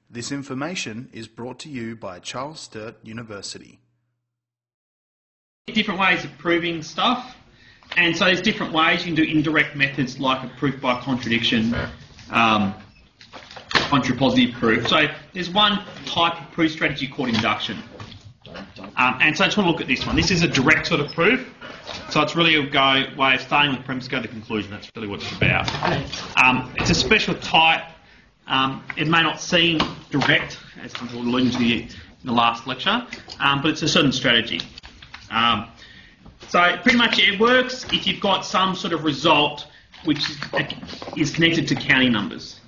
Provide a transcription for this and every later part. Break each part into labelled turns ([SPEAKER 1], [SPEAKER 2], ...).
[SPEAKER 1] This information is brought to you by Charles Sturt University.
[SPEAKER 2] Different ways of proving stuff, and so there's different ways. You can do indirect methods like a proof by contradiction, contrapositive proof. So there's one type of proof strategy called induction. And so I just want to look at this one. This is a direct sort of proof. So it's really a way of starting with the premise, go to the conclusion. That's really what it's about. It's a special type. It may not seem direct, as I was alluding to in the last lecture, but it's a certain strategy. So pretty much it works if you've got some sort of result which is connected to counting numbers.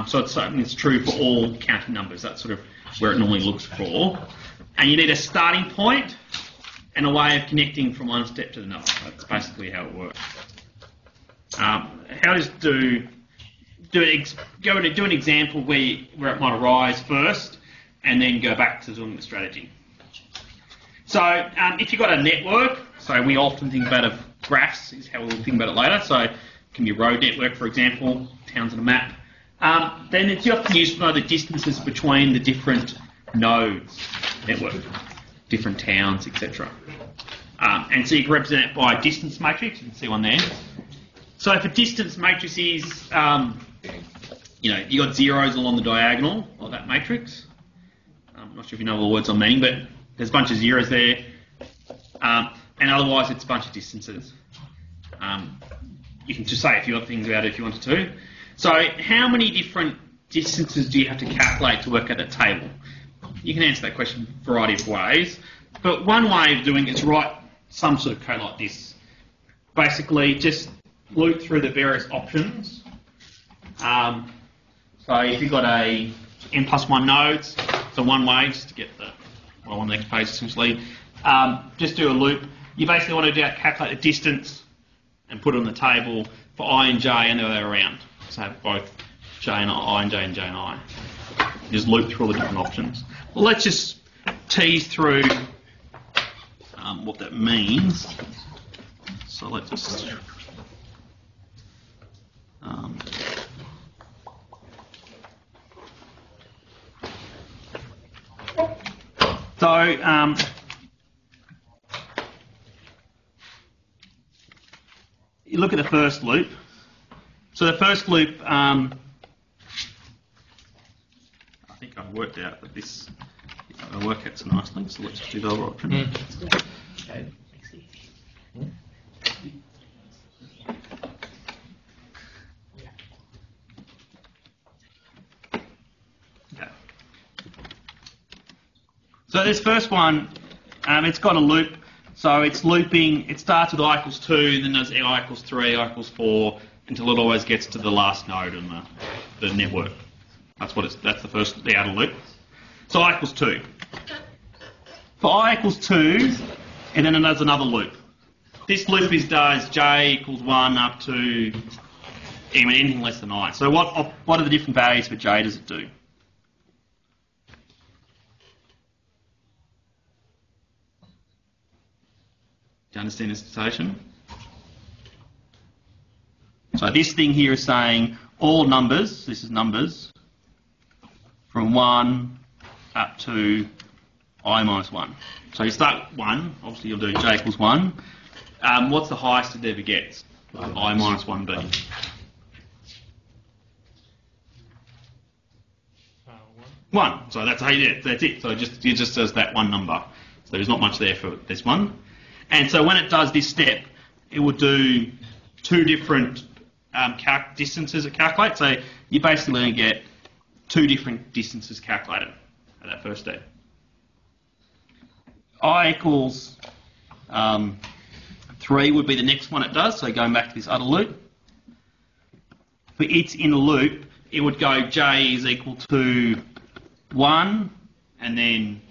[SPEAKER 2] So it's true for all counting numbers. That's sort of where it normally looks for. And you need a starting point and a way of connecting from one step to another. That's basically how it works. How does do an example where it might arise first, and then go back to doing the strategy. So if you've got a network, so we often think about of graphs is how we'll think about it later. So it can be a road network, for example, towns on a map. Then it's often used to know the distances between the different nodes, network, different towns, etc. And so you can represent it by a distance matrix. You can see one there. So for distance matrices, you got zeros along the diagonal of that matrix. I'm not sure if you know all the words I'm meaning, but there's a bunch of zeros there. And otherwise, it's a bunch of distances. You can just say a few other things about it if you wanted to. So how many different distances do you have to calculate to work out a table? You can answer that question a variety of ways. But one way of doing it is write some sort of code like this. Basically, just loop through the various options. So if you've got a n+1 nodes, so one way just to get on the next page essentially, just do a loop. You basically want to calculate the distance and put it on the table for I and j and the other way around. So have both j and I and j and I. Just loop through all the different options. Well, let's just tease through what that means. So let's just you look at the first loop. So the first loop, I think I've worked out that this will work out so nicely. So let's do the other option. Okay. So this first one, it's got a loop. So it's looping, it starts with I = 2, then does I = 3, I = 4, until it always gets to the last node in the network. That's the outer loop. So I = 2. For I = 2, and then it does another loop. This loop does j = 1 up to anything less than I. So what are the different values for j does it do? Do you understand this notation? So this thing here is saying all numbers, this is numbers, from 1 up to I - 1. So you start 1, obviously you'll do j = 1. What's the highest it ever gets? I - 1b. 1. So that's how you do it. That's it. So it just does that one number. So there's not much there for this one. And so when it does this step, it will do two different distances it calculates. So you're basically going to get two different distances calculated at that first step. I = 3 would be the next one it does, so going back to this other loop. For its inner loop, it would go j = 1, and then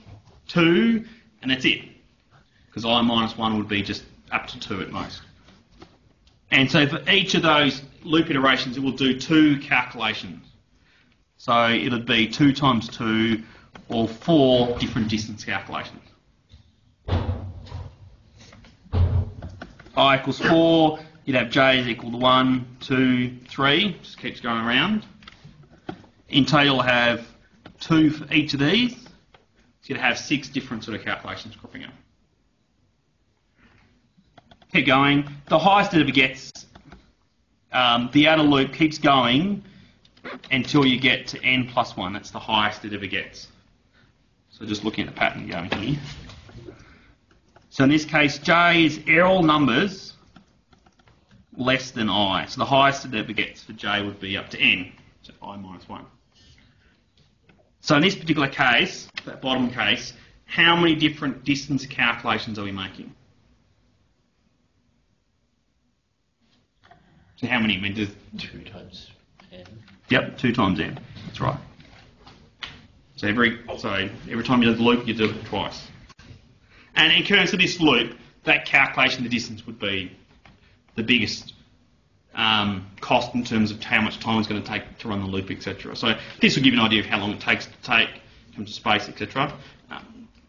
[SPEAKER 2] 2, and that's it. Because I - 1 would be just up to 2 at most. And so for each of those loop iterations, it will do 2 calculations. So it would be 2 times 2, or 4 different distance calculations. I = 4, you'd have j = 1, 2, 3, just keeps going around. in total you'll have 2 for each of these. So you're going to have 6 different sort of calculations cropping up. Keep going. The highest it ever gets, the outer loop keeps going until you get to n plus 1. That's the highest it ever gets. So just looking at the pattern going here. So in this case, j is all numbers less than I. So the highest it ever gets for j would be up to n, so I minus 1. So in this particular case, that bottom case, how many different distance calculations are we making? So how many? I mean,
[SPEAKER 3] 2 times n.
[SPEAKER 2] Yep, 2 times n. That's right. So every time you do the loop, you do it twice. And in terms of this loop, that calculation of the distance would be the biggest cost in terms of how much time it's going to take to run the loop, etc. So this will give you an idea of how long it takes to take in terms of space, etc.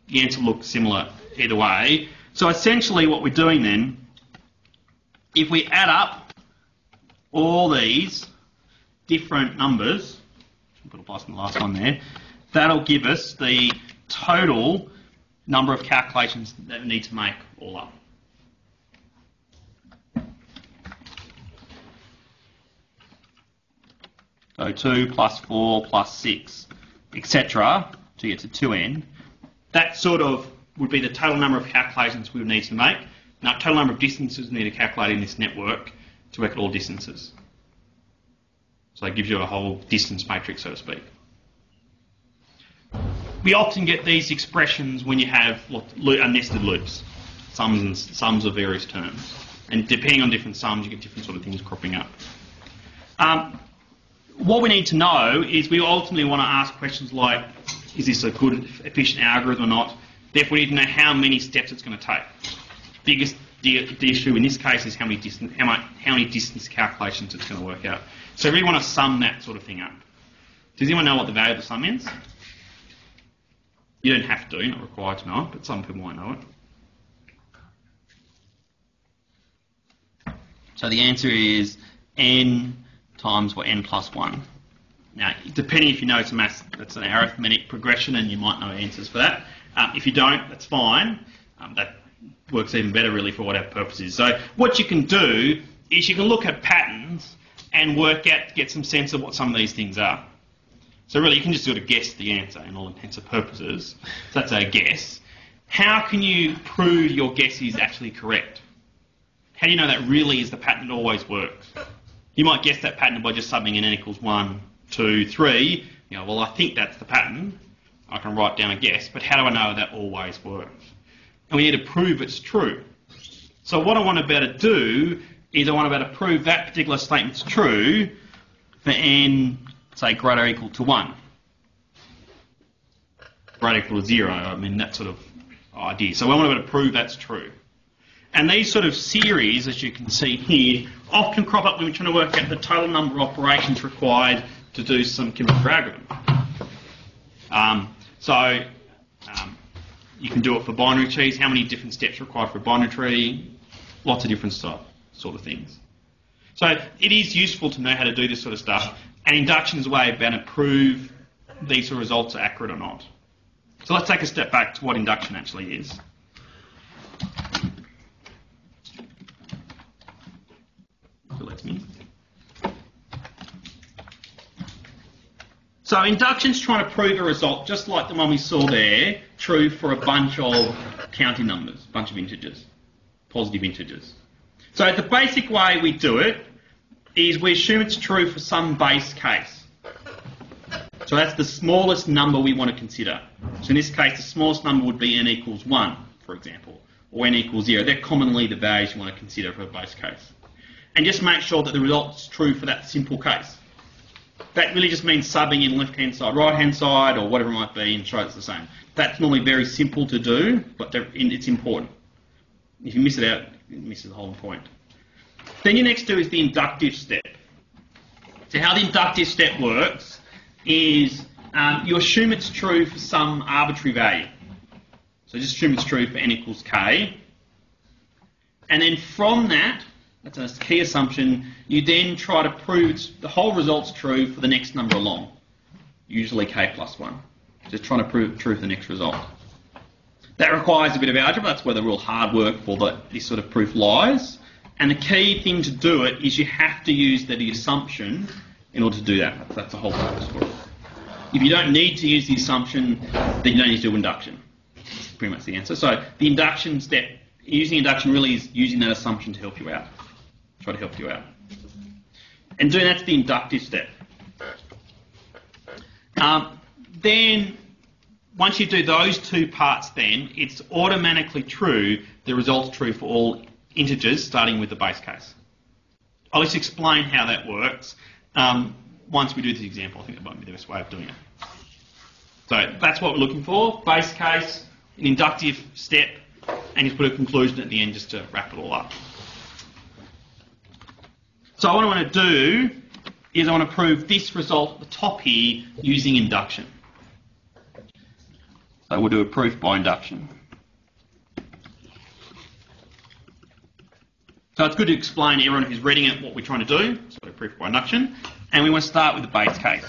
[SPEAKER 2] The answer looks similar either way. So essentially what we're doing then, if we add up all these different numbers, put a plus in the last one there, that'll give us the total number of calculations that we need to make all up. So 2 plus 4 plus 6, etc. to get to 2n. That sort of would be the total number of calculations we would need to make. Now, total number of distances we need to calculate in this network to work at all distances. So it gives you a whole distance matrix, so to speak. We often get these expressions when you have nested loops, sums of various terms. And depending on different sums, you get different sort of things cropping up. What we need to know is we ultimately want to ask questions like, is this a good, efficient algorithm or not? Therefore, we need to know how many steps it's going to take. Biggest issue in this case is how many distance calculations it's going to work out. So we really want to sum that sort of thing up. Does anyone know what the value of the sum is? You don't have to, you're not required to know it, but some people might know it. So the answer is n times n plus 1. Now, depending if you know it's maths, that's an arithmetic progression and you might know answers for that. If you don't, that's fine. That works even better really for what our purpose is. So what you can do is you can look at patterns and get some sense of what some of these things are. So really you can just sort of guess the answer in all intents and purposes. So that's a guess. How can you prove your guess is actually correct? How do you know that really is the pattern that always works? You might guess that pattern by just subbing in n equals 1, 2, 3. You know, well, I think that's the pattern. I can write down a guess, but how do I know that always works? And we need to prove it's true. So what I want to be able to do is I want to be able to prove that particular statement's true for n, say, greater or equal to 1. Greater or equal to 0, I mean, that sort of idea. So I want to be able to prove that's true. And these sort of series, as you can see here, often crop up when we're trying to work out the total number of operations required to do some chemical algorithm. You can do it for binary trees. How many different steps required for a binary tree? Lots of different sort of things. So it is useful to know how to do this sort of stuff. And induction is a way of being able to prove these sort of results are accurate or not. So let's take a step back to what induction actually is. So induction's trying to prove a result, just like the one we saw there, true for a bunch of counting numbers, a bunch of integers, positive integers. So the basic way we do it is we assume it's true for some base case. So that's the smallest number we want to consider. So in this case, the smallest number would be n equals 1, for example, or n equals 0. They're commonly the values you want to consider for a base case. And just make sure that the result's true for that simple case. That really just means subbing in left-hand side, right-hand side, or whatever it might be, and show it's the same. That's normally very simple to do, but it's important. If you miss it out, it misses the whole point. Then your next do is the inductive step. So how the inductive step works is you assume it's true for some arbitrary value. So just assume it's true for n equals k. And then from that, that's a key assumption, you then try to prove the whole result's true for the next number along. usually k plus 1. Just trying to prove true for the next result. That requires a bit of algebra. That's where the real hard work for this sort of proof lies. And the key thing to do it is you have to use the assumption in order to do that. That's the whole purpose for it. If you don't need to use the assumption, then you don't need to do induction. That's pretty much the answer. So the induction step, using induction really is using that assumption to help you out. Try to help you out. And doing that's the inductive step. Then, once you do those two parts then, it's automatically true, the result's true for all integers starting with the base case. I'll just explain how that works once we do this example. I think that might be the best way of doing it. So that's what we're looking for, base case, an inductive step, and just put a conclusion at the end just to wrap it all up. So what I want to do is I want to prove this result at the top here using induction. So we'll do a proof by induction. So it's good to explain to everyone who's reading it what we're trying to do. So a proof by induction. And we want to start with the base case.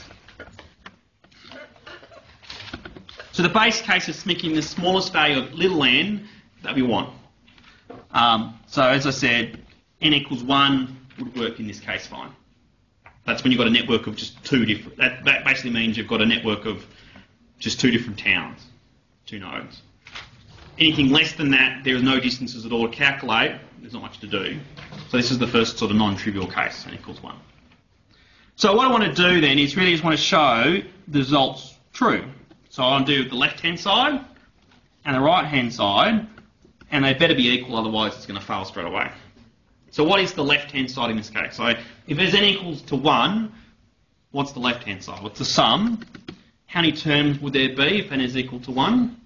[SPEAKER 2] So the base case is making the smallest value of little n that we want. So as I said, n equals 1 would work in this case fine. That's when you've got a network of just two different... That basically means you've got a network of just two different towns, two nodes. Anything less than that, there is no distances at all to calculate. There's not much to do. So this is the first sort of non-trivial case, n equals 1. So what I want to do then is really just want to show the results true. So I want to do the left-hand side and the right-hand side, and they better be equal, otherwise it's going to fail straight away. So what is the left-hand side in this case? So if there's n equals to 1, what's the left-hand side? What's the sum? How many terms would there be if n is equal to 1?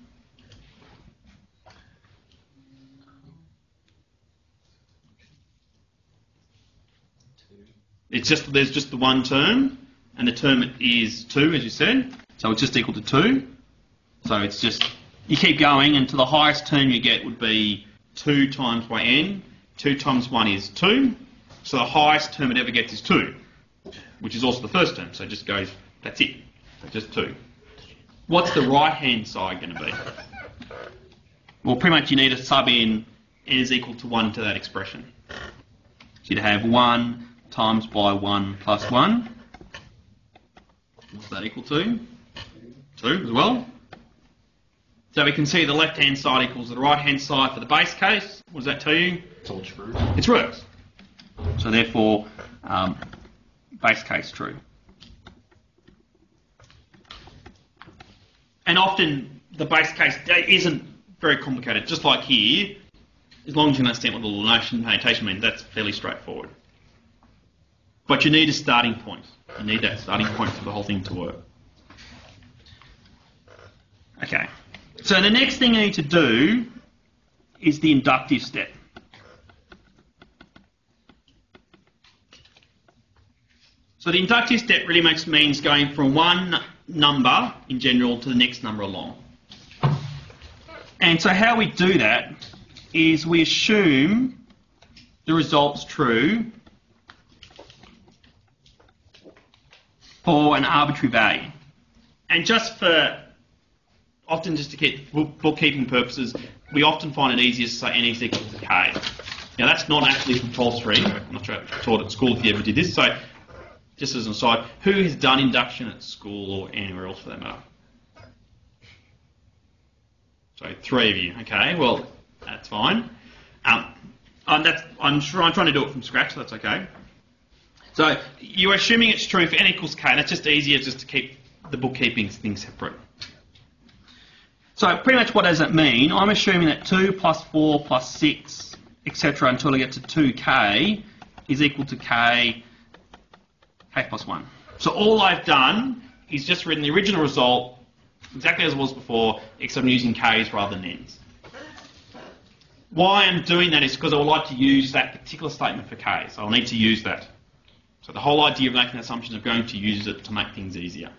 [SPEAKER 2] There's just the one term, and the term is 2, as you said. So it's just equal to 2. So it's just, you keep going, and to the highest term you get would be 2 times by n. 2 times 1 is 2. So the highest term it ever gets is 2, which is also the first term. So it just goes, that's it. So just 2. What's the right-hand side going to be? Well, pretty much you need to sub in n is equal to 1 to that expression. So you'd have 1 times by 1 plus 1. What's that equal to? 2 as well. So we can see the left-hand side equals the right-hand side for the base case. What does that tell you?
[SPEAKER 3] It's all true.
[SPEAKER 2] It's true. So therefore, base case true. And often the base case isn't very complicated. Just like here, as long as you understand what the notation means, that's fairly straightforward. But you need a starting point. You need that starting point for the whole thing to work. Okay. So the next thing you need to do is the inductive step. So the inductive step really means going from one number in general to the next number along. And so how we do that is we assume the result's true for an arbitrary value. And just to keep bookkeeping purposes, we often find it easiest to say n is equal to k. Now that's not actually compulsory. I'm not sure I taught at school if you ever did this. So just as an aside, who has done induction at school or anywhere else for that matter? So 3 of you. Okay, well that's fine. I'm trying to do it from scratch, so that's okay. So you're assuming it's true for n equals k. That's just easier just to keep the bookkeeping thing separate. So pretty much what does it mean? I'm assuming that 2 plus 4 plus 6, etc. until I get to 2k is equal to k plus 1. So all I've done is just written the original result exactly as it was before, except I'm using k's rather than n's. Why I'm doing that is because I would like to use that particular statement for k, so I'll need to use that. So the whole idea of making an assumption is going to use it to make things easier.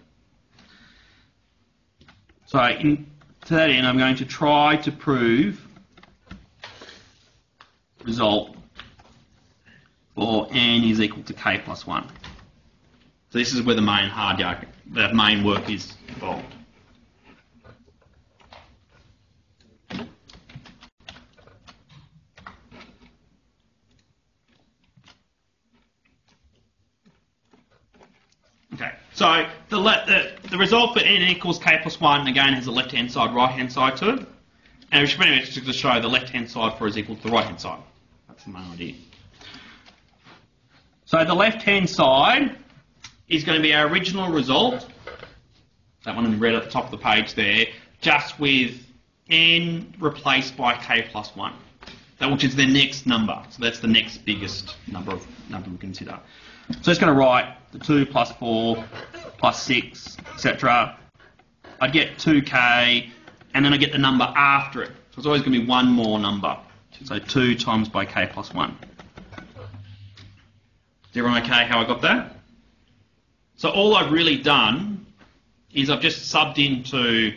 [SPEAKER 2] So to that end, I'm going to try to prove result for n is equal to k plus 1. So this is where the main hard the main work is involved. Okay, so the result for n equals k plus 1 again has a left-hand side, right-hand side to it. And we should pretty much just show the left-hand side for is equal to the right-hand side. That's the main idea. So the left-hand side is going to be our original result, that one in the red at the top of the page there, just with n replaced by k plus 1, which is the next number. So that's the next biggest number we consider. So it's going to write the 2 plus 4 plus 6, etc. I'd get 2k, and then I get the number after it. So it's always going to be one more number. So 2 times by k plus 1. Is everyone okay how I got that? So all I've really done is I've just subbed into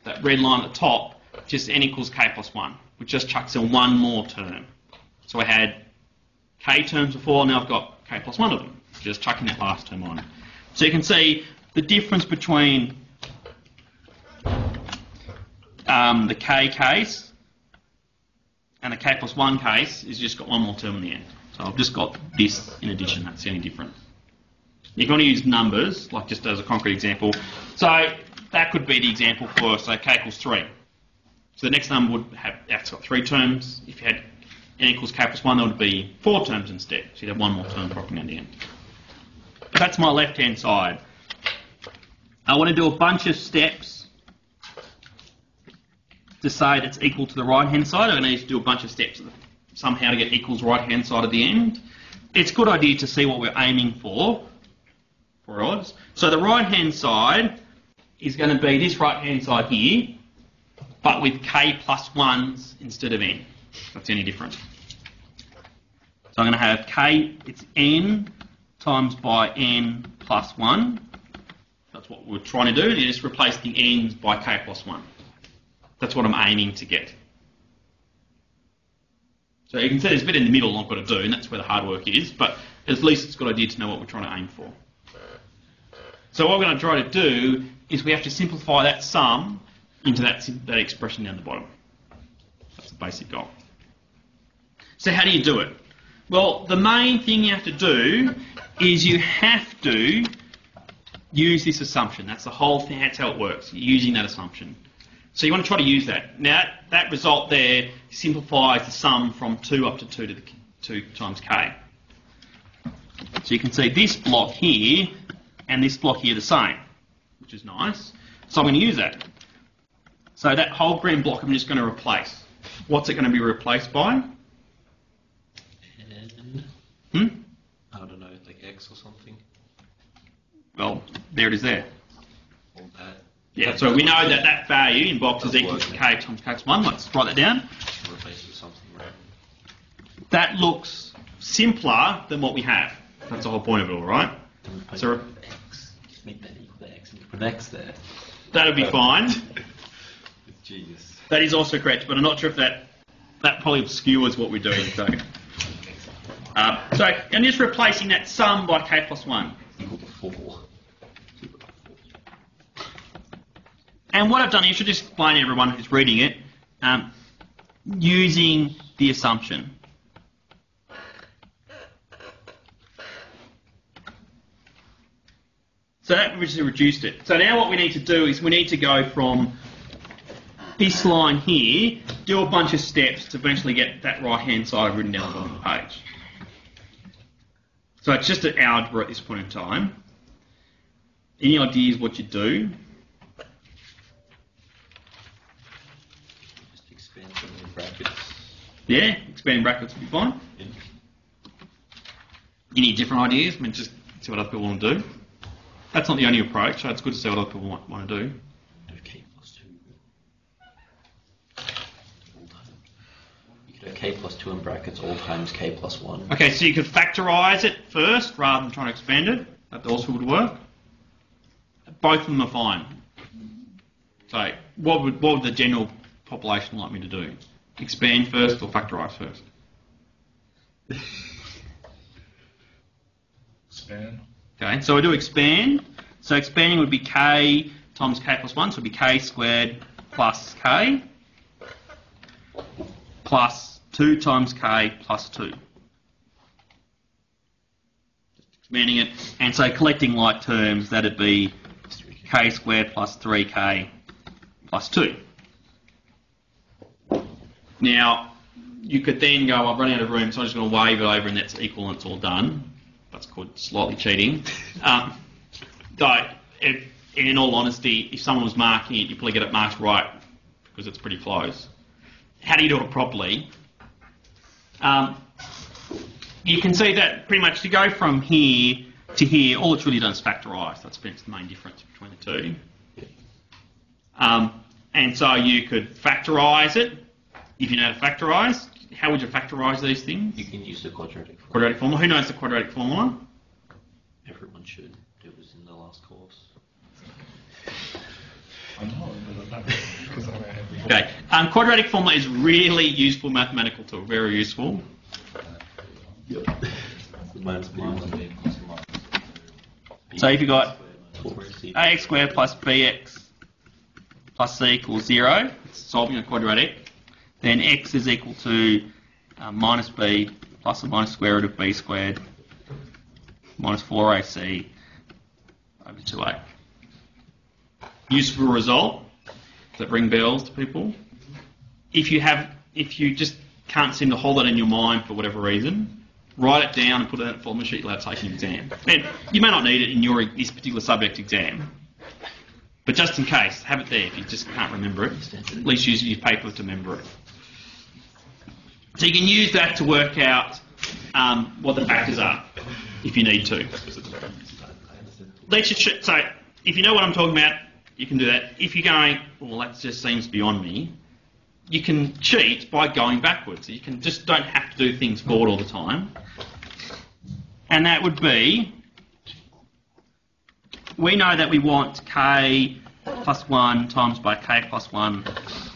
[SPEAKER 2] that red line at the top, just n equals k plus 1, which just chucks in one more term. So I had k terms before, now I've got k plus 1 of them, just chucking that last term on. So you can see the difference between the k case and the k plus 1 case is just got one more term in the end. So I've just got this in addition, that's the only difference. You can only use numbers, like just as a concrete example. So that could be the example for, say, k equals 3. So the next number would have, that's got 3 terms. If you had n equals k plus 1, that would be 4 terms instead. So you'd have one more term dropping at the end. But that's my left-hand side. I want to do a bunch of steps to say it's equal to the right-hand side. I'm going to need to do a bunch of steps somehow to get equals right-hand side at the end. It's a good idea to see what we're aiming for odds. So the right-hand side is going to be this right-hand side here, but with k plus 1s instead of n. That's any different. So I'm going to have k, it's n times by n plus 1. That's what we're trying to do. You just replace the n's by k plus 1. That's what I'm aiming to get. So you can see there's a bit in the middle I've got to do, and that's where the hard work is, but at least it's a good idea to know what we're trying to aim for. So what we're going to try to do is we have to simplify that sum into that expression down the bottom. That's the basic goal. So how do you do it? Well, the main thing you have to do is you have to use this assumption. That's the whole thing, that's how it works, using that assumption. So you want to try to use that. Now, that result there simplifies the sum from 2 up to 2 to the 2 times k. So you can see this block here and this block here the same, which is nice. So I'm going to use that. So that whole green block I'm just going to replace. What's it going to be replaced by?
[SPEAKER 3] N. I don't know, like x or something.
[SPEAKER 2] Well, there it is there.
[SPEAKER 3] All that.
[SPEAKER 2] Yeah, so we know that that value in box is equal to k times k plus 1. Let's write that down.
[SPEAKER 3] Replace with something, right?
[SPEAKER 2] That looks simpler than what we have. That's the whole point of it all, right? So
[SPEAKER 3] X. Just make that equal to x and put x there.
[SPEAKER 2] that'll be fine.
[SPEAKER 3] Genius.
[SPEAKER 2] That is also correct, but I'm not sure if that probably obscures what we're doing. So I'm just replacing that sum by k plus 1.
[SPEAKER 3] Equal to 4.
[SPEAKER 2] And what I've done, you should just explain to everyone who's reading it, using the assumption. So that just reduced it. So now what we need to do is we need to go from this line here, do a bunch of steps to eventually get that right-hand side written down the bottom of the page. So it's just an algebra at this point in time. Any ideas what you do?
[SPEAKER 3] Just expand some of the brackets.
[SPEAKER 2] Yeah, expanding brackets would be fine.
[SPEAKER 3] Yeah.
[SPEAKER 2] You need different ideas? I mean, just see what other people want to do. That's not the only approach, so it's good to see what other people want to do.
[SPEAKER 3] Do k plus 2. All time. You could have k plus 2 in brackets all times k plus 1.
[SPEAKER 2] Okay, so you could factorise it first rather than trying to expand it. That also would work. Both of them are fine. So, what would the general population like me to do? Expand first or factorise first?
[SPEAKER 4] Expand.
[SPEAKER 2] Okay, so I do expand. So expanding would be k times k plus 1, so it would be k squared plus k plus 2 times k plus 2. Expanding it, and so collecting like terms, that'd be k squared plus 3k plus 2. Now, you could then go, I've run out of room, so I'm just going to wave it over and that's equal and it's all done. That's called slightly cheating. Though, in all honesty, if someone was marking it, you probably get it marked right because it's pretty close. How do you do it properly? You can see that pretty much to go from here to here, all it's really done is factorise. That's the main difference between the two. And so you could factorise it, if you know how to factorise. How would you factorise these things?
[SPEAKER 3] You can use the quadratic formula.
[SPEAKER 2] Quadratic formula. Who knows the quadratic formula?
[SPEAKER 3] Everyone should. It was in the last course.
[SPEAKER 4] I know, but because I have
[SPEAKER 2] Okay. Quadratic formula is really useful mathematical tool. Very useful.
[SPEAKER 3] Minus b plus b plus minus.
[SPEAKER 2] So if you've got ax squared plus bx plus c equals 0, it's solving a quadratic, then x is equal to minus b plus or minus square root of b squared minus 4ac over 2a. Useful result. Does that ring bells to people? If you just can't seem to hold that in your mind for whatever reason, write it down and put it in a formula sheet you'll have to take an exam. And you may not need it in this particular subject exam, but just in case, have it there if you just can't remember it. At least use your paper to remember it. So you can use that to work out what the factors are, if you need to. So if you know what I'm talking about, you can do that. If you're going, well, that just seems beyond me, you can cheat by going backwards. You can just don't have to do things forward all the time. And that would be, we know that we want k plus 1 times by k plus 1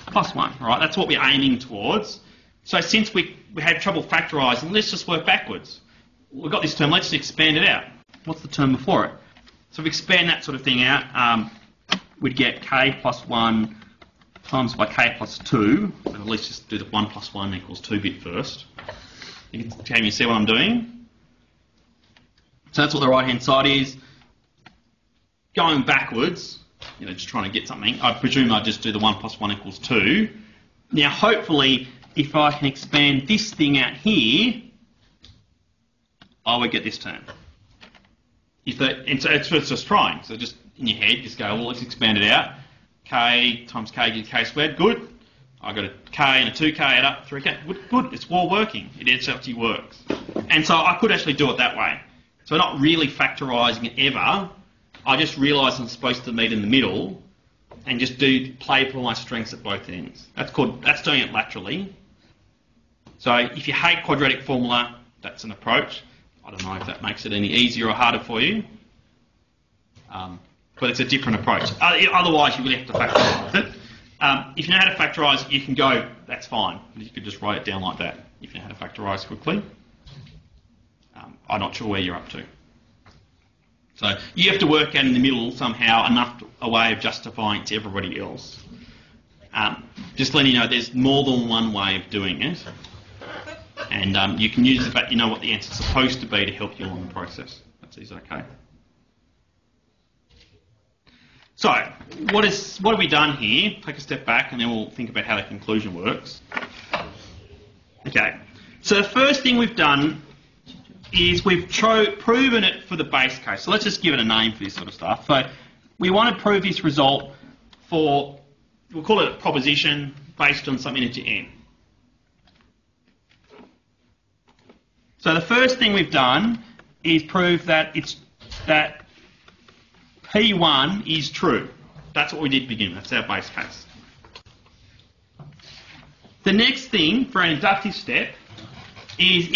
[SPEAKER 2] plus 1, right? That's what we're aiming towards. So since we had trouble factorising, let's just work backwards. We've got this term, let's just expand it out. What's the term before it? So if we expand that sort of thing out, we'd get k plus 1 times by k plus 2. So let's just do the 1 plus 1 equals 2 bit first. Can you see what I'm doing? So that's what the right hand side is. Going backwards, just trying to get something, I presume I'd just do the 1 plus 1 equals 2. Now hopefully, if I can expand this thing out here, I would get this term. And so it's just trying. So just in your head, just go, well, let's expand it out. K times k gives k squared, good. I've got a k and a 2k add up, 3k, good, it's all working. It actually works. And so I could actually do it that way. So not really factorising it ever. I just realise I'm supposed to meet in the middle and just play for my strengths at both ends. That's doing it laterally. So if you hate quadratic formula, that's an approach. I don't know if that makes it any easier or harder for you. But it's a different approach. Otherwise, you really have to factorise it. If you know how to factorise, you can go, that's fine. You could just write it down like that if you know how to factorise quickly. I'm not sure where you're up to. So you have to work out in the middle somehow a way of justifying it to everybody else. Just letting you know there's more than one way of doing it. And you can use the fact you know what the answer's supposed to be to help you along the process. That's okay. So, what have we done here? Take a step back and then we'll think about how the conclusion works. Okay, so the first thing we've done is we've proven it for the base case. So let's just give it a name for this sort of stuff. So we want to prove this result for, we'll call it a proposition based on some integer n. So the first thing we've done is prove that P1 is true. That's what we did to begin with. That's our base case. The next thing for an inductive step is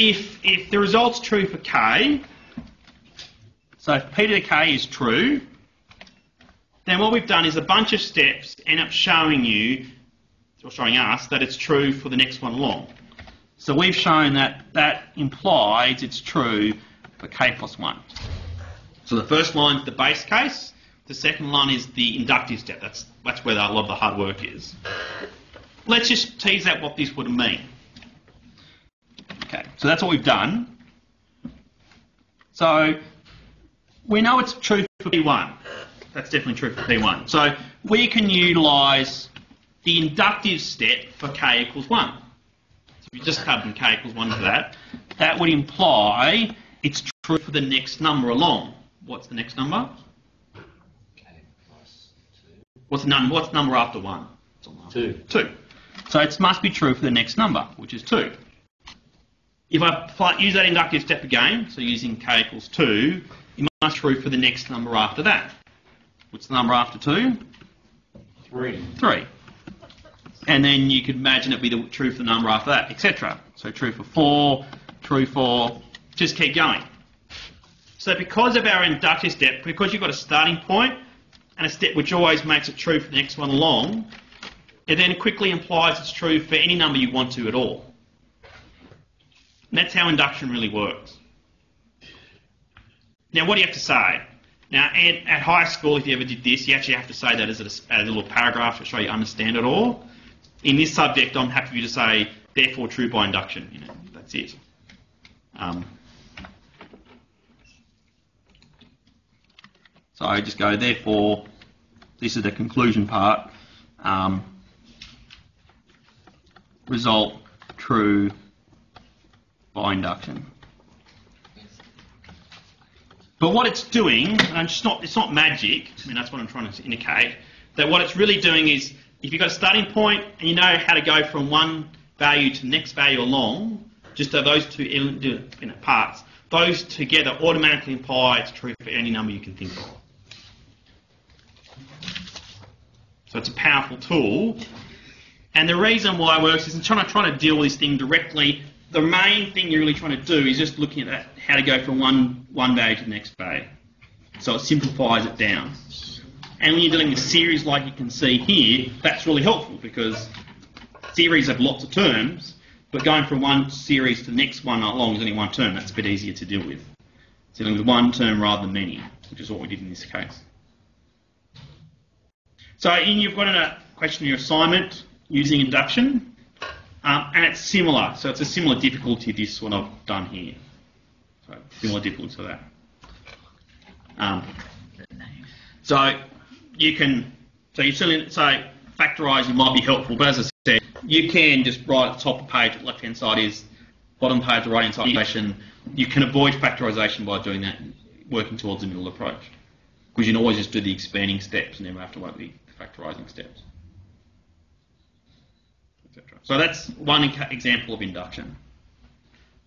[SPEAKER 2] if the result's true for K, so if P to the K is true, then what we've done is a bunch of steps end up showing you, or showing us, that it's true for the next one along. So we've shown that implies it's true for K plus 1. So the first line is the base case. The second line is the inductive step. That's where a lot of the hard work is. Let's just tease out what this would mean. Okay, so that's what we've done. So we know it's true for P1. That's definitely true for P1. So we can utilise the inductive step for k equals 1. So if you just cut in k equals 1 for that, that would imply it's true for the next number along. What's the next number?
[SPEAKER 3] K plus 2.
[SPEAKER 2] What's the number after 1?
[SPEAKER 3] 2.
[SPEAKER 2] 2. So it must be true for the next number, which is 2. If I use that inductive step again, so using k equals 2, it must be true for the next number after that. What's the number after 2?
[SPEAKER 3] 3.
[SPEAKER 2] 3. And then you could imagine it be true for the number after that, etc. So true for 4, true for... just keep going. So because of our inductive step, because you've got a starting point and a step which always makes it true for the next one along, it then quickly implies it's true for any number you want to at all. And that's how induction really works. Now, what do you have to say? Now, at high school, if you ever did this, you actually have to say that as a little paragraph to show you understand it all. In this subject, I'm happy for you to say, therefore true by induction. You know, that's it. So I just go, therefore, this is the conclusion part. Result true by induction. But what it's doing, and it's not magic, I mean that's what I'm trying to indicate, that what it's really doing is, if you've got a starting point and you know how to go from one value to the next value along, just those two parts, those together automatically imply it's true for any number you can think of. So it's a powerful tool. And the reason why it works is trying to deal with this thing directly. The main thing you're really trying to do is just looking at how to go from one value to the next value. So it simplifies it down. And when you're dealing with series like you can see here, that's really helpful because series have lots of terms, but going from one series to the next one along is only one term. That's a bit easier to deal with. So dealing with one term rather than many, which is what we did in this case. So you've got a question in your assignment using induction. And it's similar, so it's a similar difficulty to this one I've done here. So similar difficulty to that. So you certainly say factorising might be helpful, but as I said, you can just write at the top of the page, left hand side is bottom page, the right hand side equation. You can avoid factorisation by doing that, working towards the middle approach, because you can always just do the expanding steps and never have to work the factorising steps. So that's one example of induction.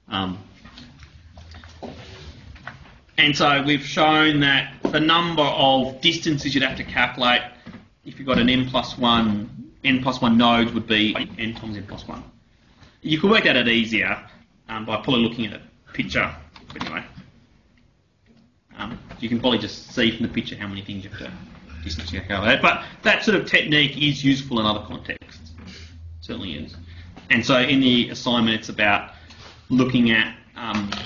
[SPEAKER 2] And so we've shown that the number of distances you'd have to calculate if you've got an n plus 1 nodes would be n times n plus 1. You could work that out easier by probably looking at a picture. But anyway, you can probably just see from the picture how many things you have to distance you calculate. But that sort of technique is useful in other contexts. Certainly is. And so in the assignment it's about looking at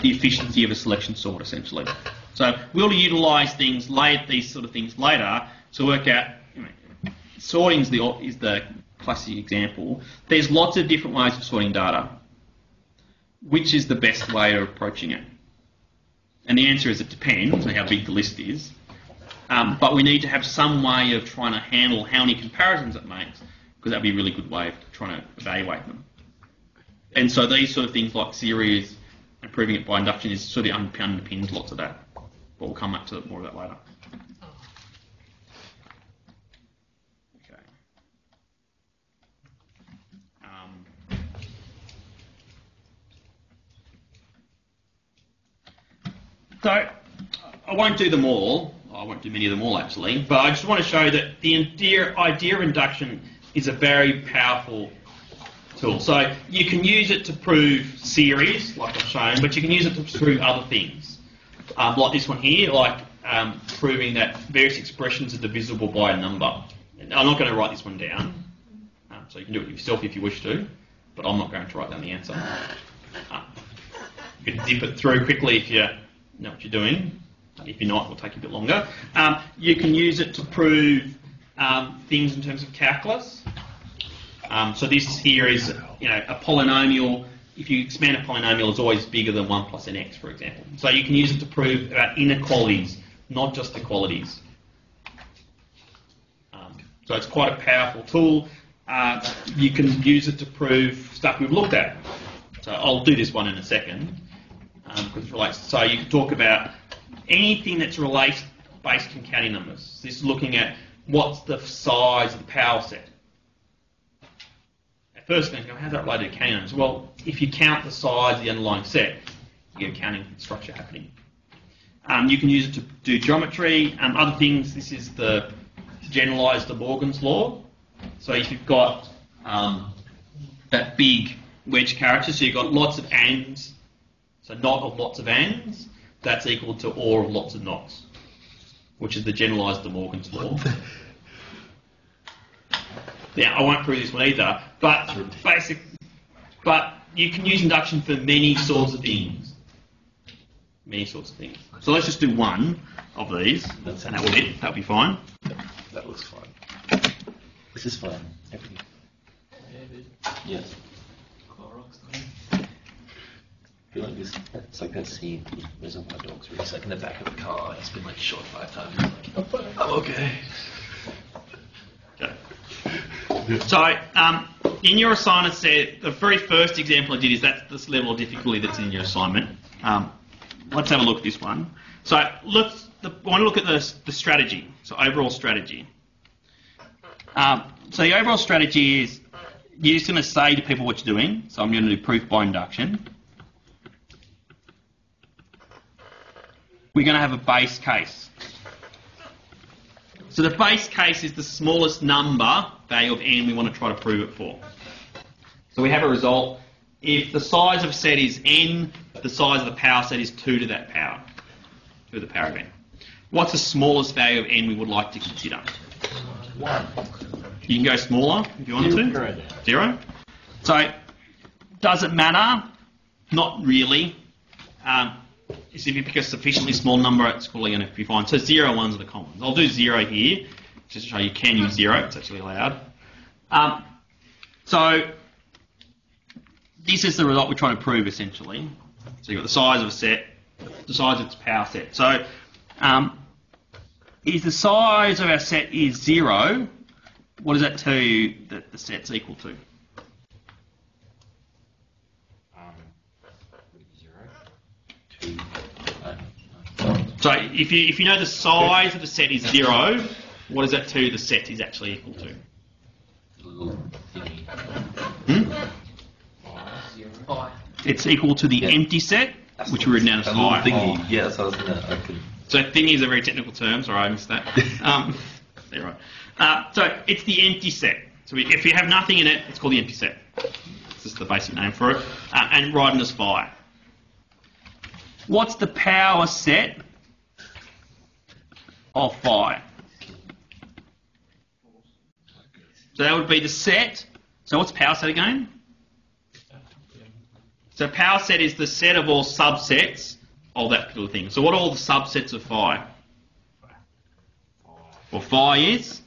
[SPEAKER 2] the efficiency of a selection sort essentially. So we'll utilise these sort of things later to work out, sorting is the classic example. There's lots of different ways of sorting data. Which is the best way of approaching it? And the answer is it depends on how big the list is. But we need to have some way of trying to handle how many comparisons it makes, because that would be a really good way of trying to evaluate them. And so these sort of things like series and proving it by induction is sort of underpins lots of that. But we'll come back to more of that later. Okay. So I won't do them all. I won't do many of them all actually. But I just want to show that the idea of induction is a very powerful tool. So you can use it to prove series, like I've shown, but you can use it to prove other things. Like this one here, like proving that various expressions are divisible by a number. And I'm not going to write this one down, so you can do it yourself if you wish to, but I'm not going to write down the answer. You can dip it through quickly if you know what you're doing. If you're not, it'll take you a bit longer. You can use it to prove things in terms of calculus. So this here is, a polynomial. If you expand a polynomial, it's always bigger than 1 plus nx, for example. So you can use it to prove about inequalities, not just equalities. So it's quite a powerful tool. You can use it to prove stuff we've looked at. So I'll do this one in a second, because it relates. So you can talk about anything that's based on counting numbers. This is looking at what's the size of the power set. At first, you're going to go, how's that related to counting numbers? Well, if you count the size of the underlying set, you get a counting structure happening. You can use it to do geometry. Other things, this is to generalise de Morgan's law. So if you've got that big wedge character, so you've got lots of ands, so not of lots of ands, that's equal to or of lots of nots, which is the generalised de Morgan's law. Now, I won't prove this one either, but you can use induction for many sorts of things. Many sorts of things. So let's just do one of these, and that will be it. That'll be fine.
[SPEAKER 4] That looks fun.
[SPEAKER 3] This is fun. Everything. Yes. I feel like this. It's like that scene. Reservoir Dogs, where he's like in the back of the car. He's been like shot 5 times. He's like, I'm okay.
[SPEAKER 2] Okay. So, in your assignment set, the very first example I did is that's this level of difficulty that's in your assignment. Let's have a look at this one. So, I want to look at the strategy. So, overall strategy. So, the overall strategy is you're just going to say to people what you're doing. So, I'm going to do proof by induction. We're going to have a base case. So the base case is the smallest number value of n we want to try to prove it for. So we have a result. If the size of a set is n, the size of the power set is 2 to that power, 2 to the power of n. What's the smallest value of n we would like to consider?
[SPEAKER 3] 1.
[SPEAKER 2] You can go smaller if you want to. 0. So does it matter? Not really. If you pick a sufficiently small number, it's probably going to be fine. So 0 and 1s are the commons. I'll do 0 here, just to show you can use 0. It's actually allowed. So this is the result we're trying to prove, essentially. So you've got the size of a set, the size of its power set. So if the size of our set is 0, what does that tell you that the set's equal to?
[SPEAKER 3] 2.
[SPEAKER 2] So if you know the size of the set is 0, what does that tell you the set is actually equal to?
[SPEAKER 3] Little thingy.
[SPEAKER 2] It's equal to the empty set, which we've written down as
[SPEAKER 3] a little
[SPEAKER 2] phi.
[SPEAKER 3] thingy. Yeah, so I was gonna.
[SPEAKER 2] So thingy is a very technical term. Sorry, I missed that. You're right. So it's the empty set. So if you have nothing in it, it's called the empty set. This is the basic name for it. And write it as phi. What's the power set of phi? So that would be the set. So what's power set again? So power set is the set of all subsets of that particular thing. So what are all the subsets of phi? Well, phi is,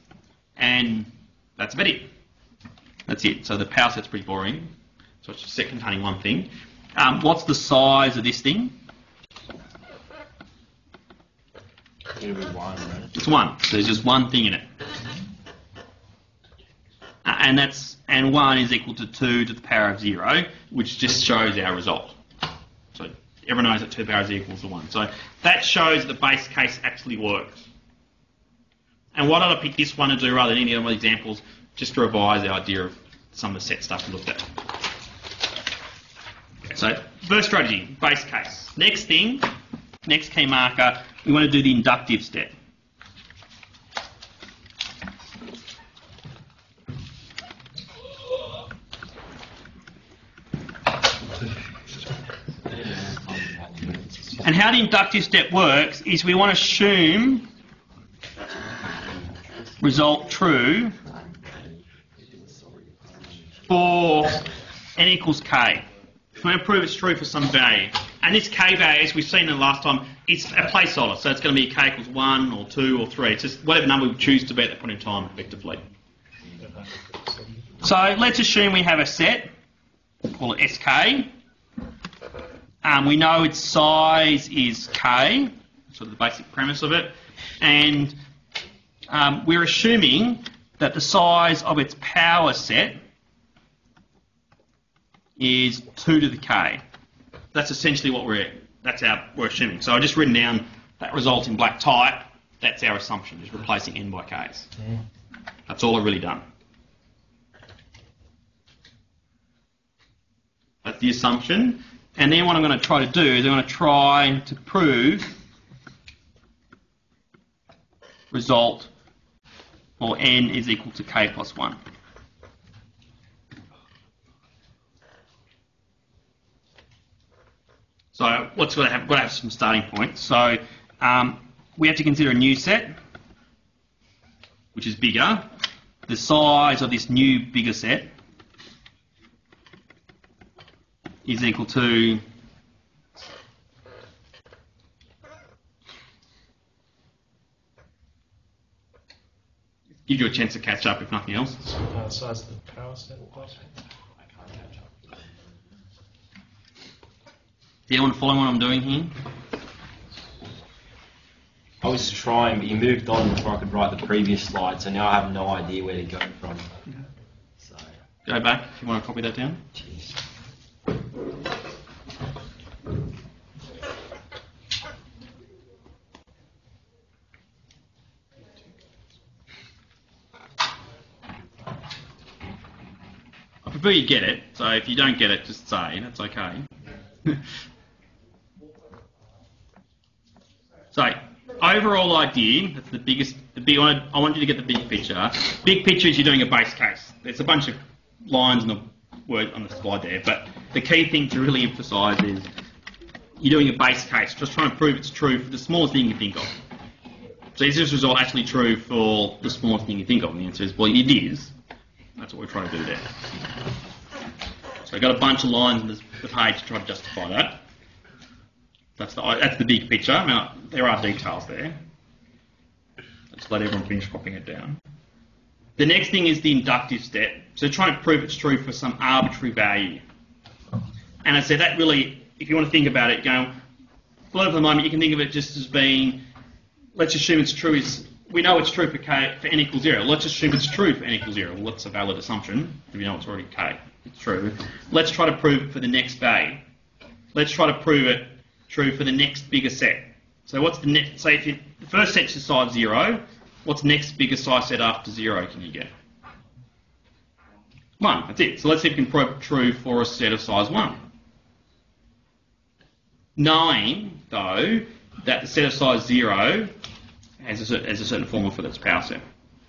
[SPEAKER 2] and that's about it. That's it. So the power set's pretty boring. So it's just a set containing one thing. What's the size of this thing?
[SPEAKER 4] It'll be 1, right?
[SPEAKER 2] It's 1. So there's just one thing in it. And 1 is equal to 2 to the power of 0, which just shows our result. So everyone knows that 2 to the power of 0 equals to 1. So that shows the base case actually works. And why did I pick this one to do rather than any other examples? Just to revise the idea of some of the set stuff we looked at. Okay, so first strategy, base case. Next thing, next key marker, we want to do the inductive step. And how the inductive step works is we want to assume result true for n equals k. We want to prove it's true for some value. And this k value, as we've seen in the last time, it's a placeholder. So it's going to be k equals 1 or 2 or 3. It's just whatever number we choose to be at that point in time, effectively. So let's assume we have a set, call it SK. We know its size is k, sort of the basic premise of it. And we're assuming that the size of its power set is 2 to the k. That's essentially what we're assuming. So I've just written down that result in black type. That's our assumption, just replacing n by k's. That's all I've really done. That's the assumption. And then what I'm going to try to do is I'm going to try to prove result or n is equal to k plus 1. So what's got to have? Got to have some starting points. So we have to consider a new set, which is bigger. The size of this new bigger set is equal to give you a chance to catch up if nothing else.
[SPEAKER 4] Size of the power set.
[SPEAKER 2] Do you want to follow what I'm doing here?
[SPEAKER 3] I was trying, but you moved on before I could write the previous slide, so now I have no idea where to go from. So.
[SPEAKER 2] Go back if you want to copy that down.
[SPEAKER 3] Jeez.
[SPEAKER 2] I prefer you get it, so if you don't get it, just say, that's okay. So, overall idea, that's the biggest, I want you to get the big picture. Big picture is you're doing a base case. There's a bunch of lines on the word on the slide there, but the key thing to really emphasise is you're doing a base case, just trying to prove it's true for the smallest thing you think of. So is this result actually true for the smallest thing you think of? And the answer is, well, it is. That's what we're trying to do there. So I've got a bunch of lines on the page to try to justify that. That's the big picture. Now, there are details there. Let's let everyone finish copying it down. The next thing is the inductive step. So trying to prove it's true for some arbitrary value. And I said that really, if you want to think about it, for the moment, you can think of it just as being, let's assume it's true. We know it's true for n equals 0. Let's assume it's true for n equals 0. Well, that's a valid assumption, if you know it's already k. It's true. Let's try to prove it for the next value. Let's try to prove it true for the next bigger set. So what's the next? Say if the first set's the size 0, what's the next bigger size set after 0 can you get? 1. That's it. So let's see if we can prove it true for a set of size 1. Knowing, though, that the set of size 0 has a certain formula for its power set.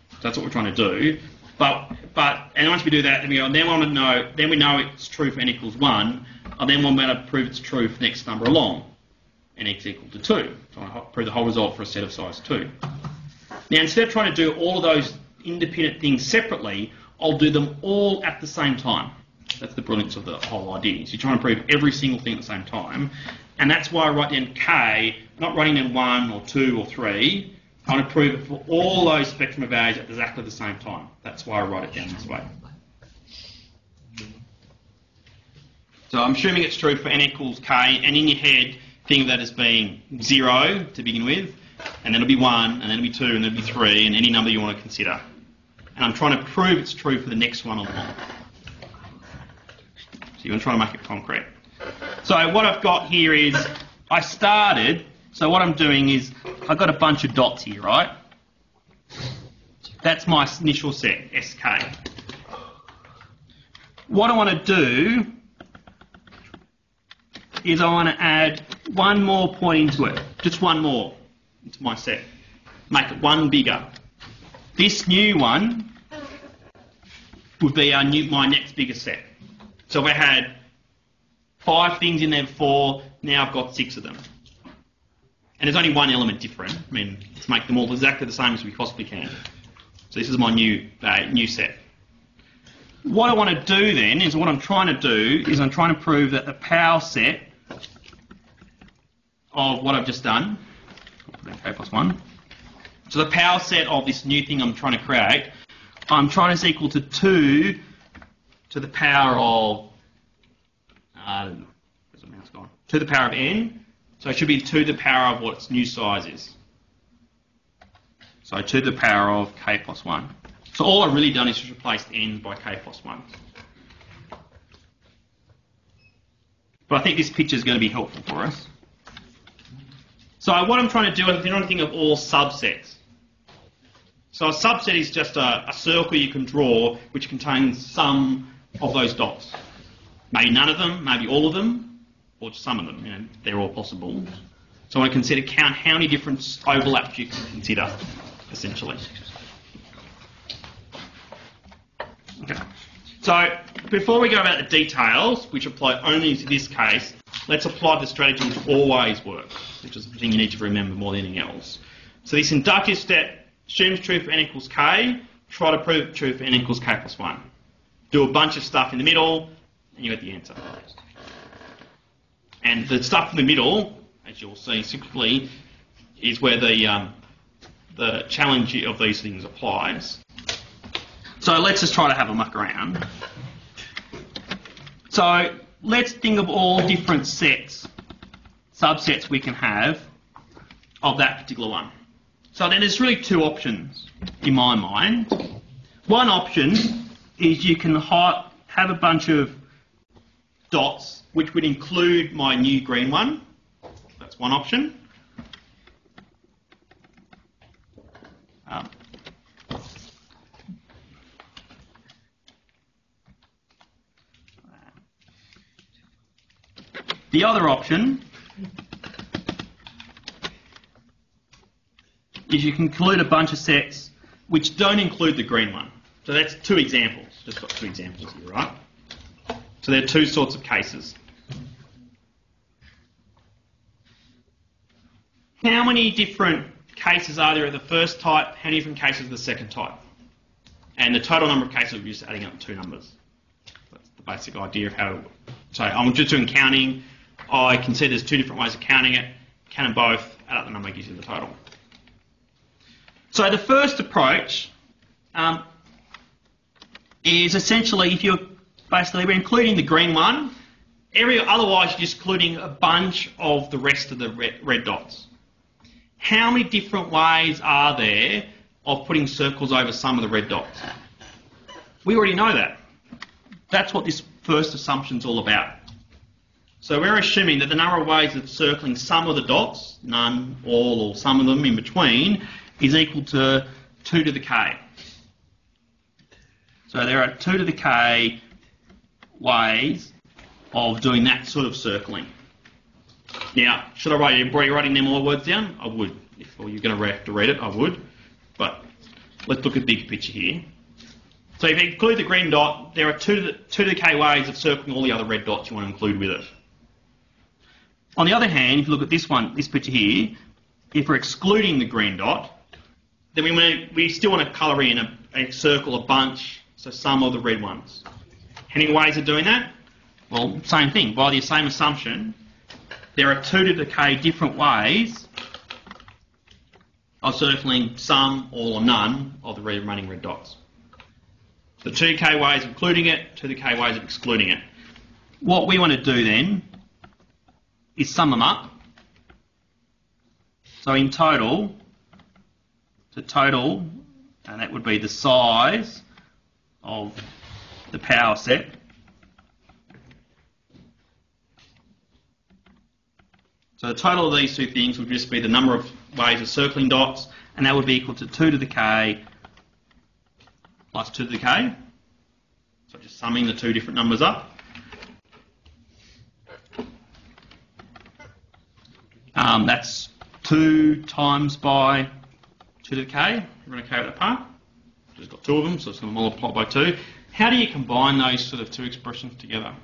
[SPEAKER 2] So that's what we're trying to do. And once we do that, then we know it's true for n equals 1, and then we're going to prove it's true for the next number along, n is equal to 2. So I prove the whole result for a set of size 2. Now, instead of trying to do all of those independent things separately, I'll do them all at the same time. That's the brilliance of the whole idea. So you're trying to prove every single thing at the same time, and that's why I write down k, not writing down 1 or 2 or 3. I want to prove it for all those spectrum of values at exactly the same time. That's why I write it down this way. So I'm assuming it's true for n equals k, and in your head, think of that as being 0 to begin with, and then it'll be 1, and then it'll be 2, and then it'll be 3, and any number you want to consider. And I'm trying to prove it's true for the next one along. So you're trying to make it concrete. So what I've got here is, so what I'm doing is, I've got a bunch of dots here, right? That's my initial set, SK. What I want to do is I want to add one more point into it, just one more into my set. Make it one bigger. This new one would be my next biggest set. So if I had 5 things in there before, now I've got 6 of them. And there's only one element different. I mean, let's make them all exactly the same as we possibly can. So this is my new set. What I want to do then is, what I'm trying to do is I'm trying to prove that the power set of what I've just done, I'll put in k plus 1. So the power set of this new thing I'm trying to create, I'm trying to equal to 2 to the power of, where's the mouse gone? 2 to the power of n. So it should be 2 to the power of what its new size is. So 2 to the power of k plus 1. So all I've really done is just replaced n by k plus 1. But I think this picture is going to be helpful for us. So what I'm trying to do is I'm trying to think of all subsets. So a subset is just a circle you can draw which contains some of those dots. Maybe none of them, maybe all of them, or just some of them. You know, they're all possible. So I want to count how many different overlaps you can consider, essentially. Okay. So before we go about the details, which apply only to this case, let's apply the strategy which always works, which is the thing you need to remember more than anything else. So this inductive step assumes true for n equals k, try to prove true for n equals k plus 1. Do a bunch of stuff in the middle, and you get the answer. And the stuff in the middle, as you'll see cyclically, is where the challenge of these things applies. So let's just try to have a muck around. So let's think of all different subsets we can have of that particular one. So then there's really two options in my mind. One option is you can have a bunch of dots which would include my new green one. That's one option. The other option is you can include a bunch of sets which don't include the green one. So that's two examples. Just got two examples here, right? So there are two sorts of cases. How many different cases are there of the first type? How many different cases of the second type? And the total number of cases, we're just adding up two numbers. That's the basic idea of how it works. So I'm just doing counting. I can see there's two different ways of counting it. Count them both, add up the number, gives you the total. So the first approach is essentially if you're we're including the green one, otherwise you're just including a bunch of the rest of the red dots. How many different ways are there of putting circles over some of the red dots? We already know that. That's what this first assumption is all about. So we're assuming that the number of ways of circling some of the dots, none, all, or some of them in between, is equal to 2 to the k. So there are 2 to the k ways of doing that sort of circling. Now, should I write? Are you writing them all words down? I would. If you're going to have to read it, I would. But let's look at the big picture here. So if you include the green dot, there are 2 to the k ways of circling all the other red dots you want to include with it. On the other hand, if you look at this picture here, if we're excluding the green dot, then we still want to colour in a circle, a bunch, so some of the red ones. How many ways of doing that? Well, same thing. By the same assumption, there are 2 to the k different ways of circling some, all, or none of the remaining red dots. So 2k ways of including it, 2 to the k ways of excluding it. What we want to do then is sum them up. So in total, and that would be the size of the power set. So the total of these two things would just be the number of ways of circling dots, and that would be equal to 2 to the k plus 2 to the k. So just summing the two different numbers up. That's 2 times by 2 to the k. We're going to carry that part. Just got two of them, so it's going to multiply by 2. How do you combine those sort of two expressions together?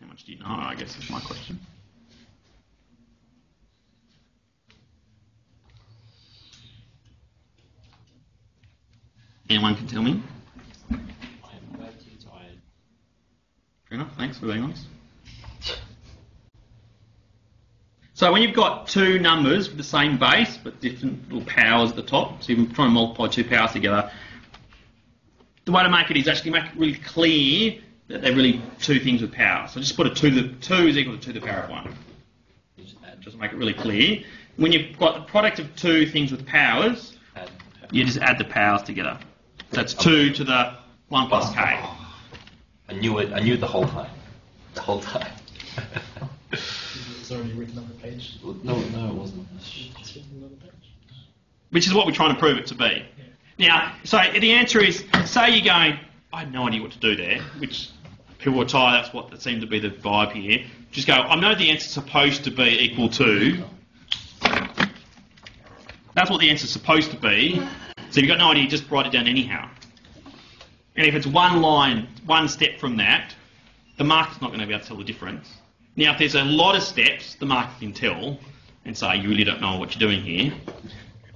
[SPEAKER 2] How much do you know, I guess is my question. Anyone can tell me?
[SPEAKER 3] I'm way too tired.
[SPEAKER 2] Fair enough, thanks for being honest. So when you've got two numbers with the same base but different little powers at the top, so you're trying to multiply two powers together, the way to make it is actually make it really clear that they're really two things with power. So just put a 2 is equal to 2 to the power of 1. Just make it really clear. When you've got the product of two things with powers, you just add the powers together. So that's 2 to the 1 plus k.
[SPEAKER 3] I knew it. I knew it the whole time. The whole time.
[SPEAKER 4] It's already written on the page.
[SPEAKER 3] No, it wasn't.
[SPEAKER 4] It's written on the page.
[SPEAKER 2] Which is what we're trying to prove it to be. Now, so the answer is, say you're going, I have no idea what to do there, which people are tired, that's what that seemed to be the vibe here. Just go, I know the answer's supposed to be equal to, that's what the answer's supposed to be, so if you've got no idea, just write it down anyhow. And if it's one line, one step from that, the marker's not going to be able to tell the difference. Now, if there's a lot of steps, the marker can tell and say, you really don't know what you're doing here.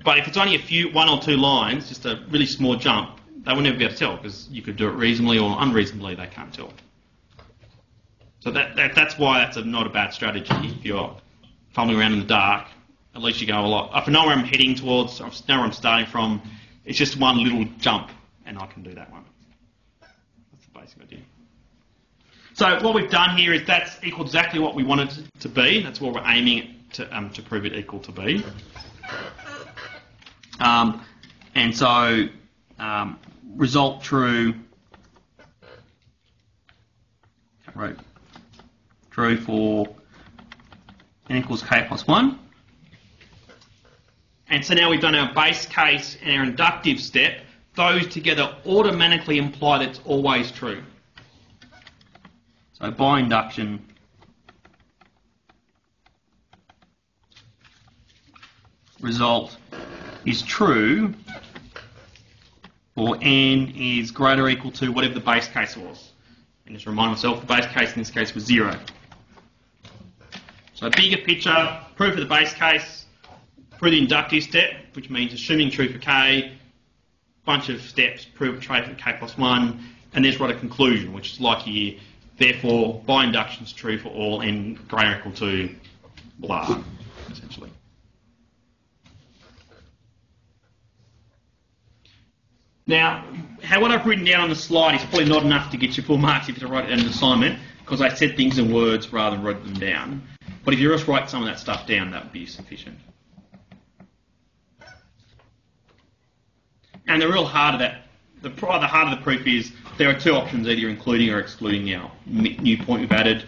[SPEAKER 2] But if it's only one or two lines, just a really small jump, they will never be able to tell because you could do it reasonably or unreasonably, they can't tell. So that's why that's not a bad strategy. If you're fumbling around in the dark, at least you go a lot. If I know where I'm heading towards, I know where I'm starting from, it's just one little jump and I can do that one. That's the basic idea. So what we've done here is that's equal to exactly what we want it to be. That's what we're aiming to prove it equal to be. And so result true, true for n equals k plus 1. And so now we've done our base case and our inductive step. Those together automatically imply that it's always true. So by induction, result is true for n is greater or equal to whatever the base case was. And just remind myself, the base case in this case was 0. So bigger picture, proof of the base case, prove the inductive step, which means assuming true for k, bunch of steps, prove true for k plus 1, and then just write a conclusion, which is like here, therefore by induction is true for all n greater or equal to blah, essentially. Now, what I've written down on the slide is probably not enough to get you full marks if you write it in an assignment, because I said things in words rather than wrote them down. But if you just write some of that stuff down, that would be sufficient. And the real heart of that, the heart of the proof is there are two options, either including or excluding our new point we've added,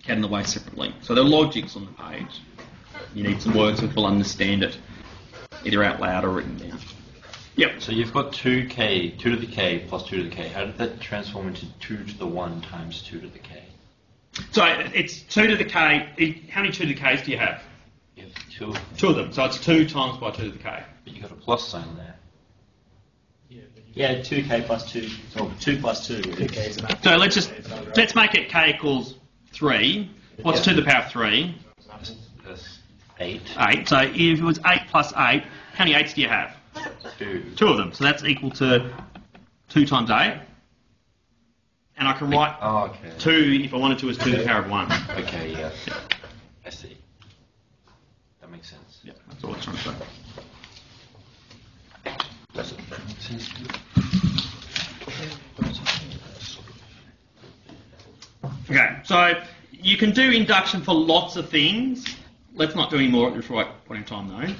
[SPEAKER 2] in the way separately. So the logic's on the page. You need some words so people understand it, either out loud or written down. Yep.
[SPEAKER 3] So you've got 2k, 2 to the k plus 2 to the k. How did that transform into 2 to the 1 times 2 to the k?
[SPEAKER 2] So it's 2 to the k. How many 2 to the k's do you have?
[SPEAKER 3] You have 2.
[SPEAKER 2] 2 of them. So it's 2 times by 2 to the k.
[SPEAKER 3] But you got a plus sign there.
[SPEAKER 5] Yeah, 2k plus 2. So 2 plus 2.
[SPEAKER 4] 2k is an
[SPEAKER 2] So let's make it k equals 3. What's 2 to the power of 3?
[SPEAKER 3] That's 8.
[SPEAKER 2] 8. So if it was 8 plus 8, how many 8s do you have?
[SPEAKER 3] 2.
[SPEAKER 2] 2 of them. So that's equal to 2 times 8. And I can write 2, if I wanted to, as 2 to the power of 1.
[SPEAKER 3] Okay, yeah. I see. That makes sense.
[SPEAKER 2] Yeah, that's all it's trying to say.
[SPEAKER 3] Does it make sense to you?
[SPEAKER 2] Okay, so you can do induction for lots of things. Let's not do any more at this right point in time, though.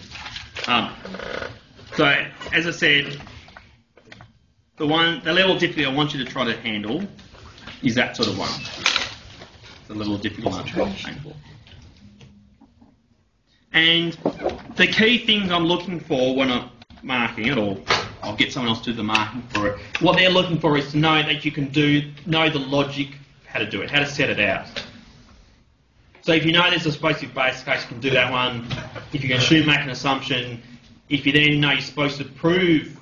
[SPEAKER 2] So, as I said, the level of difficulty I want you to try to handle is that sort of one. The level of difficulty I'm trying to handle. And the key things I'm looking for when I'm marking it, or I'll get someone else to do the marking for it, what they're looking for is to know that you can know the logic, how to do it, how to set it out. So if you know there's a supposed to be base case, you can do that one. If you can assume, make an assumption. If you then know you're supposed to prove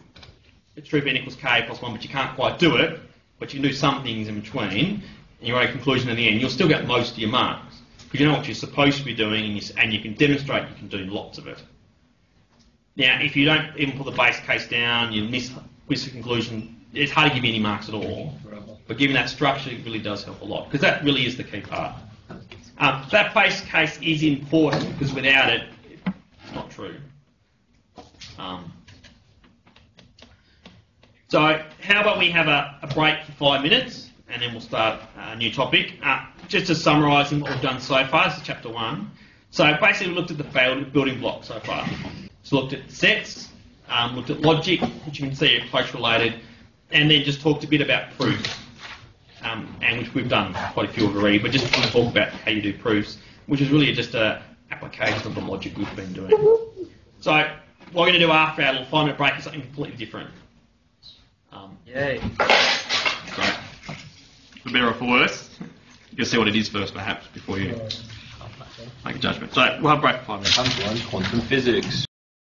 [SPEAKER 2] it's true for n equals k plus 1, but you can't quite do it, but you can do some things in between, and you write a conclusion in the end, you'll still get most of your marks. Because you know what you're supposed to be doing, and you can demonstrate you can do lots of it. Now, if you don't even put the base case down, you miss the conclusion, it's hard to give you any marks at all. But given that structure, it really does help a lot, because that really is the key part. That base case is important because without it, it's not true. So how about we have a break for 5 minutes and then we'll start a new topic. Just to summarising what we've done so far, this is chapter 1. So basically we looked at the building blocks so far. So looked at sets, looked at logic, which you can see are close related, and then just talked a bit about proofs, and which we've done quite a few of already, but just want to talk about how you do proofs, which is really just an application of the logic we've been doing. So what we're going to do after our little 5 minute break is something completely different.
[SPEAKER 5] Yay.
[SPEAKER 2] Great. For better or for worse, you can see what it is first perhaps before you make a judgment. So we'll have a break for 5 minutes.
[SPEAKER 3] Comes one, quantum physics.